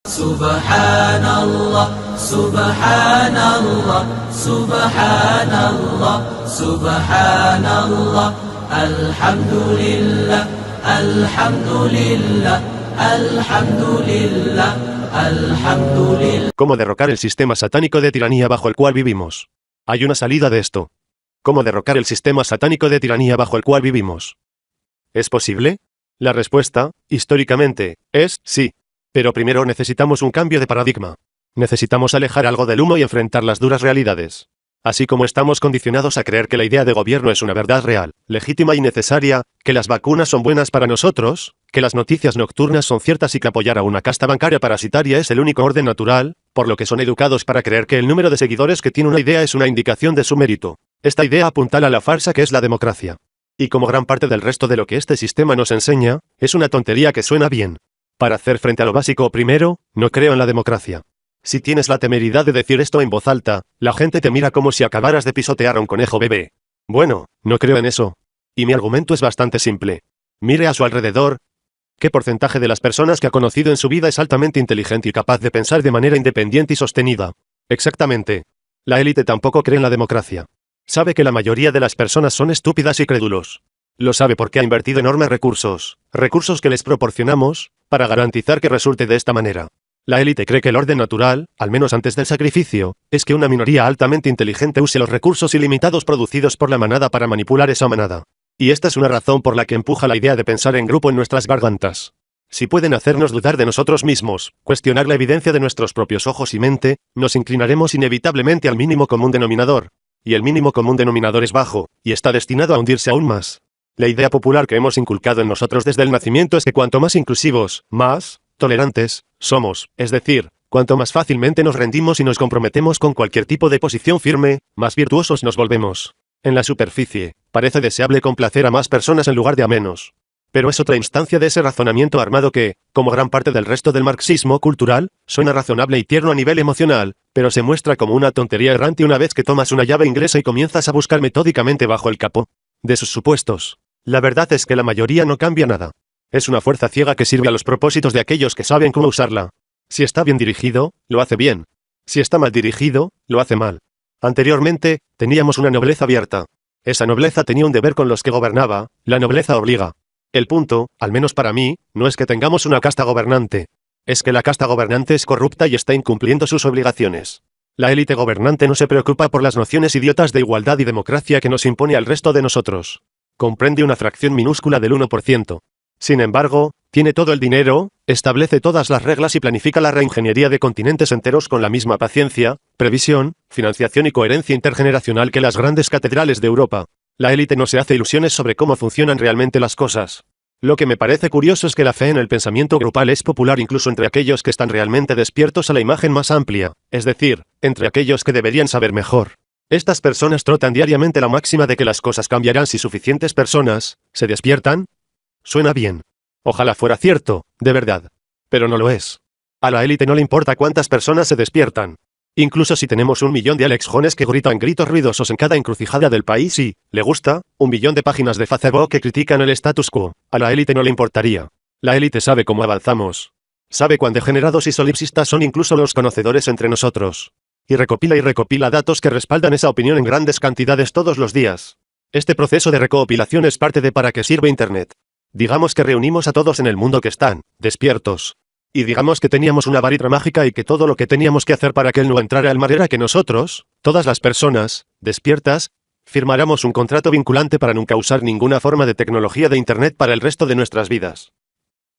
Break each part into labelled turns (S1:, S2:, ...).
S1: Subhanallah, Subhanallah, Subhanallah, Subhanallah, Alhamdulillah, Alhamdulillah, Alhamdulillah, Alhamdulillah.
S2: Cómo derrocar el sistema satánico de tiranía bajo el cual vivimos. Hay una salida de esto. ¿Cómo derrocar el sistema satánico de tiranía bajo el cual vivimos? ¿Es posible? La respuesta, históricamente, es sí. Pero primero necesitamos un cambio de paradigma. Necesitamos alejar algo del humo y enfrentar las duras realidades. Así como estamos condicionados a creer que la idea de gobierno es una verdad real, legítima y necesaria, que las vacunas son buenas para nosotros, que las noticias nocturnas son ciertas y que apoyar a una casta bancaria parasitaria es el único orden natural, por lo que son educados para creer que el número de seguidores que tiene una idea es una indicación de su mérito. Esta idea apuntala a la farsa que es la democracia. Y como gran parte del resto de lo que este sistema nos enseña, es una tontería que suena bien. Para hacer frente a lo básico primero, no creo en la democracia. Si tienes la temeridad de decir esto en voz alta, la gente te mira como si acabaras de pisotear a un conejo bebé. Bueno, no creo en eso. Y mi argumento es bastante simple. Mire a su alrededor. ¿Qué porcentaje de las personas que ha conocido en su vida es altamente inteligente y capaz de pensar de manera independiente y sostenida? Exactamente. La élite tampoco cree en la democracia. Sabe que la mayoría de las personas son estúpidas y crédulos. Lo sabe porque ha invertido enormes recursos que les proporcionamos, para garantizar que resulte de esta manera. La élite cree que el orden natural, al menos antes del sacrificio, es que una minoría altamente inteligente use los recursos ilimitados producidos por la manada para manipular esa manada. Y esta es una razón por la que empuja la idea de pensar en grupo en nuestras gargantas. Si pueden hacernos dudar de nosotros mismos, cuestionar la evidencia de nuestros propios ojos y mente, nos inclinaremos inevitablemente al mínimo común denominador. Y el mínimo común denominador es bajo, y está destinado a hundirse aún más. La idea popular que hemos inculcado en nosotros desde el nacimiento es que cuanto más inclusivos, más tolerantes somos, es decir, cuanto más fácilmente nos rendimos y nos comprometemos con cualquier tipo de posición firme, más virtuosos nos volvemos. En la superficie, parece deseable complacer a más personas en lugar de a menos. Pero es otra instancia de ese razonamiento armado que, como gran parte del resto del marxismo cultural, suena razonable y tierno a nivel emocional, pero se muestra como una tontería errante una vez que tomas una llave inglesa y comienzas a buscar metódicamente bajo el capó de sus supuestos. La verdad es que la mayoría no cambia nada. Es una fuerza ciega que sirve a los propósitos de aquellos que saben cómo usarla. Si está bien dirigido, lo hace bien. Si está mal dirigido, lo hace mal. Anteriormente, teníamos una nobleza abierta. Esa nobleza tenía un deber con los que gobernaba, la nobleza obliga. El punto, al menos para mí, no es que tengamos una casta gobernante. Es que la casta gobernante es corrupta y está incumpliendo sus obligaciones. La élite gobernante no se preocupa por las nociones idiotas de igualdad y democracia que nos impone al resto de nosotros. Comprende una fracción minúscula del 1%. Sin embargo, tiene todo el dinero, establece todas las reglas y planifica la reingeniería de continentes enteros con la misma paciencia, previsión, financiación y coherencia intergeneracional que las grandes catedrales de Europa. La élite no se hace ilusiones sobre cómo funcionan realmente las cosas. Lo que me parece curioso es que la fe en el pensamiento grupal es popular incluso entre aquellos que están realmente despiertos a la imagen más amplia, es decir, entre aquellos que deberían saber mejor. Estas personas trotan diariamente la máxima de que las cosas cambiarán si suficientes personas se despiertan. Suena bien. Ojalá fuera cierto, de verdad. Pero no lo es. A la élite no le importa cuántas personas se despiertan. Incluso si tenemos 1 millón de Alex Jones que gritan gritos ruidosos en cada encrucijada del país y, le gusta, 1 billón de páginas de Facebook que critican el status quo, a la élite no le importaría. La élite sabe cómo avanzamos. Sabe cuán degenerados y solipsistas son incluso los conocedores entre nosotros. Y recopila datos que respaldan esa opinión en grandes cantidades todos los días. Este proceso de recopilación es parte de para qué sirve Internet. Digamos que reunimos a todos en el mundo que están despiertos. Y digamos que teníamos una varita mágica y que todo lo que teníamos que hacer para que él no entrara al mar era que nosotros, todas las personas despiertas, firmáramos un contrato vinculante para nunca usar ninguna forma de tecnología de Internet para el resto de nuestras vidas.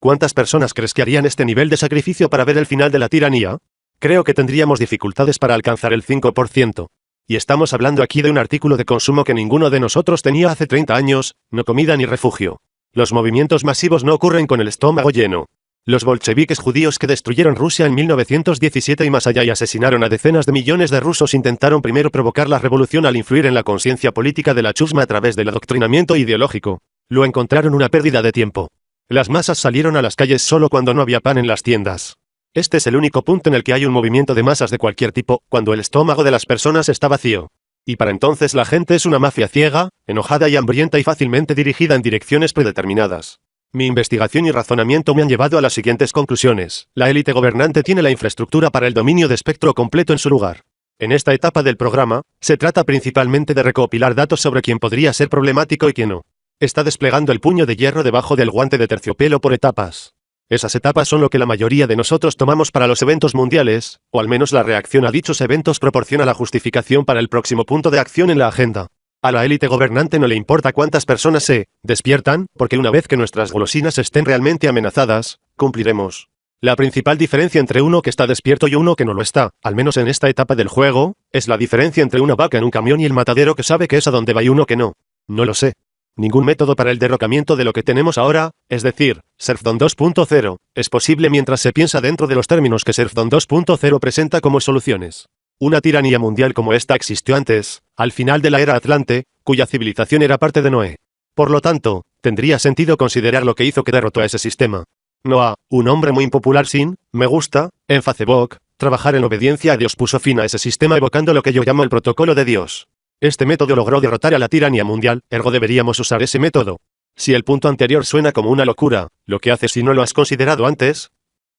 S2: ¿Cuántas personas crees que harían este nivel de sacrificio para ver el final de la tiranía? Creo que tendríamos dificultades para alcanzar el 5%. Y estamos hablando aquí de un artículo de consumo que ninguno de nosotros tenía hace 30 años, no comida ni refugio. Los movimientos masivos no ocurren con el estómago lleno. Los bolcheviques judíos que destruyeron Rusia en 1917 y más allá y asesinaron a decenas de millones de rusos intentaron primero provocar la revolución al influir en la conciencia política de la chusma a través del adoctrinamiento ideológico. Lo encontraron una pérdida de tiempo. Las masas salieron a las calles solo cuando no había pan en las tiendas. Este es el único punto en el que hay un movimiento de masas de cualquier tipo, cuando el estómago de las personas está vacío. Y para entonces la gente es una mafia ciega, enojada y hambrienta y fácilmente dirigida en direcciones predeterminadas. Mi investigación y razonamiento me han llevado a las siguientes conclusiones. La élite gobernante tiene la infraestructura para el dominio de espectro completo en su lugar. En esta etapa del programa, se trata principalmente de recopilar datos sobre quién podría ser problemático y quién no. Está desplegando el puño de hierro debajo del guante de terciopelo por etapas. Esas etapas son lo que la mayoría de nosotros tomamos para los eventos mundiales, o al menos la reacción a dichos eventos proporciona la justificación para el próximo punto de acción en la agenda. A la élite gobernante no le importa cuántas personas se despiertan, porque una vez que nuestras golosinas estén realmente amenazadas, cumpliremos. La principal diferencia entre uno que está despierto y uno que no lo está, al menos en esta etapa del juego, es la diferencia entre una vaca en un camión y el matadero que sabe que es a donde va y uno que no. No lo sé. Ningún método para el derrocamiento de lo que tenemos ahora, es decir, Serfdom 2.0, es posible mientras se piensa dentro de los términos que Serfdom 2.0 presenta como soluciones. Una tiranía mundial como esta existió antes, al final de la era Atlante, cuya civilización era parte de Noé. Por lo tanto, tendría sentido considerar lo que hizo que derrotó a ese sistema. No a un hombre muy impopular sin me gusta, en Facebook, trabajar en obediencia a Dios puso fin a ese sistema evocando lo que yo llamo el protocolo de Dios. Este método logró derrotar a la tiranía mundial, ergo deberíamos usar ese método. Si el punto anterior suena como una locura, lo que haces si no lo has considerado antes,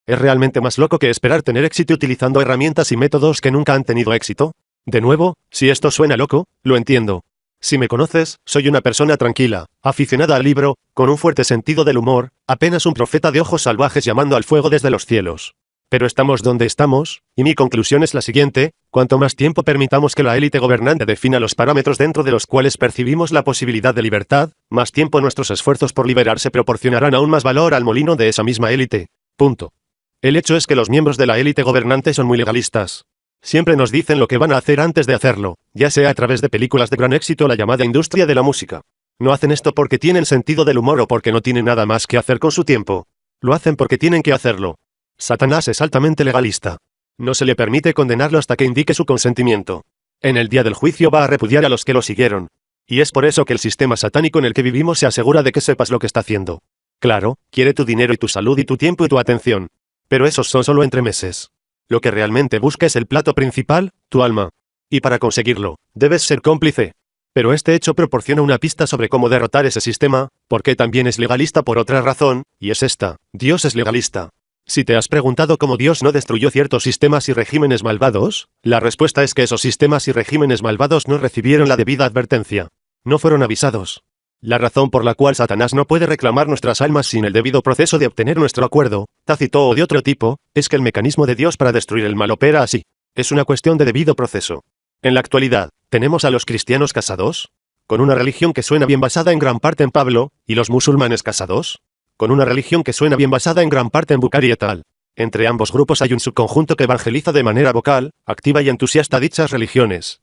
S2: ¿es realmente más loco que esperar tener éxito utilizando herramientas y métodos que nunca han tenido éxito? De nuevo, si esto suena loco, lo entiendo. Si me conoces, soy una persona tranquila, aficionada al libro, con un fuerte sentido del humor, apenas un profeta de ojos salvajes llamando al fuego desde los cielos. Pero estamos donde estamos, y mi conclusión es la siguiente: cuanto más tiempo permitamos que la élite gobernante defina los parámetros dentro de los cuales percibimos la posibilidad de libertad, más tiempo nuestros esfuerzos por liberarse proporcionarán aún más valor al molino de esa misma élite. Punto. El hecho es que los miembros de la élite gobernante son muy legalistas. Siempre nos dicen lo que van a hacer antes de hacerlo, ya sea a través de películas de gran éxito o la llamada industria de la música. No hacen esto porque tienen sentido del humor o porque no tienen nada más que hacer con su tiempo. Lo hacen porque tienen que hacerlo. Satanás es altamente legalista. No se le permite condenarlo hasta que indique su consentimiento. En el día del juicio va a repudiar a los que lo siguieron. Y es por eso que el sistema satánico en el que vivimos se asegura de que sepas lo que está haciendo. Claro, quiere tu dinero y tu salud y tu tiempo y tu atención. Pero esos son solo entremeses. Lo que realmente busca es el plato principal, tu alma. Y para conseguirlo, debes ser cómplice. Pero este hecho proporciona una pista sobre cómo derrotar ese sistema, porque también es legalista por otra razón, y es esta: Dios es legalista. Si te has preguntado cómo Dios no destruyó ciertos sistemas y regímenes malvados, la respuesta es que esos sistemas y regímenes malvados no recibieron la debida advertencia. No fueron avisados. La razón por la cual Satanás no puede reclamar nuestras almas sin el debido proceso de obtener nuestro acuerdo, tácito o de otro tipo, es que el mecanismo de Dios para destruir el mal opera así. Es una cuestión de debido proceso. En la actualidad, ¿tenemos a los cristianos casados? ¿Con una religión que suena bien basada en gran parte en Pablo, y los musulmanes casados? ¿Con una religión que suena bien basada en gran parte en Bukhari et al? Entre ambos grupos hay un subconjunto que evangeliza de manera vocal, activa y entusiasta dichas religiones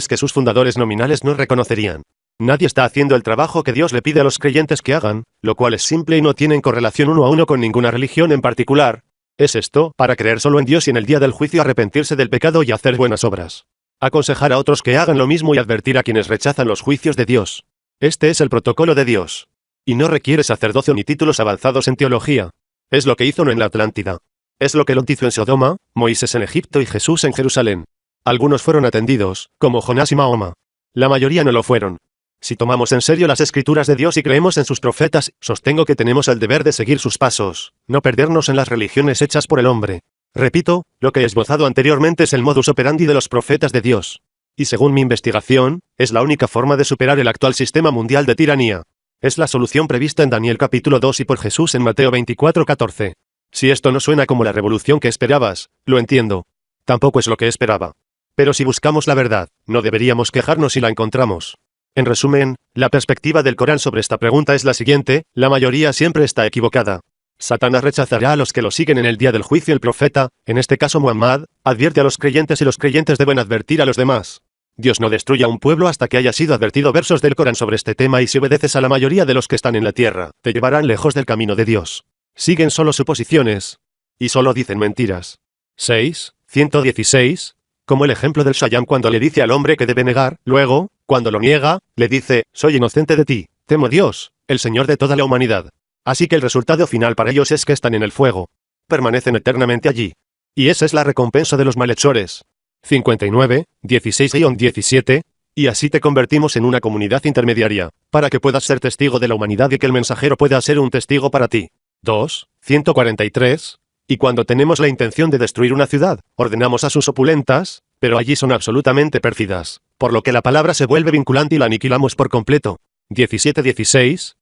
S2: que sus fundadores nominales no reconocerían. Nadie está haciendo el trabajo que Dios le pide a los creyentes que hagan, lo cual es simple y no tiene correlación uno a uno con ninguna religión en particular. Es esto, para creer solo en Dios y en el día del juicio arrepentirse del pecado y hacer buenas obras. Aconsejar a otros que hagan lo mismo y advertir a quienes rechazan los juicios de Dios. Este es el protocolo de Dios. Y no requiere sacerdocio ni títulos avanzados en teología. Es lo que hizo Noé en la Atlántida. Es lo que Lot hizo en Sodoma, Moisés en Egipto y Jesús en Jerusalén. Algunos fueron atendidos, como Jonás y Mahoma. La mayoría no lo fueron. Si tomamos en serio las escrituras de Dios y creemos en sus profetas, sostengo que tenemos el deber de seguir sus pasos, no perdernos en las religiones hechas por el hombre. Repito, lo que he esbozado anteriormente es el modus operandi de los profetas de Dios. Y según mi investigación, es la única forma de superar el actual sistema mundial de tiranía. Es la solución prevista en Daniel capítulo 2 y por Jesús en Mateo 24:14. Si esto no suena como la revolución que esperabas, lo entiendo. Tampoco es lo que esperaba. Pero si buscamos la verdad, no deberíamos quejarnos si la encontramos. En resumen, la perspectiva del Corán sobre esta pregunta es la siguiente: la mayoría siempre está equivocada. Satanás rechazará a los que lo siguen en el día del juicio. El profeta, en este caso Muhammad, advierte a los creyentes y los creyentes deben advertir a los demás. Dios no destruye a un pueblo hasta que haya sido advertido. Versos del Corán sobre este tema: y si obedeces a la mayoría de los que están en la tierra, te llevarán lejos del camino de Dios. Siguen solo suposiciones. Y solo dicen mentiras. 116. Como el ejemplo del Shayyam cuando le dice al hombre que debe negar, luego, cuando lo niega, le dice: soy inocente de ti, temo a Dios, el Señor de toda la humanidad. Así que el resultado final para ellos es que están en el fuego. Permanecen eternamente allí. Y esa es la recompensa de los malhechores. 59, 16-17. Y así te convertimos en una comunidad intermediaria, para que puedas ser testigo de la humanidad y que el mensajero pueda ser un testigo para ti. 2. 143. Y cuando tenemos la intención de destruir una ciudad, ordenamos a sus opulentas, pero allí son absolutamente pérfidas, por lo que la palabra se vuelve vinculante y la aniquilamos por completo. 17-16.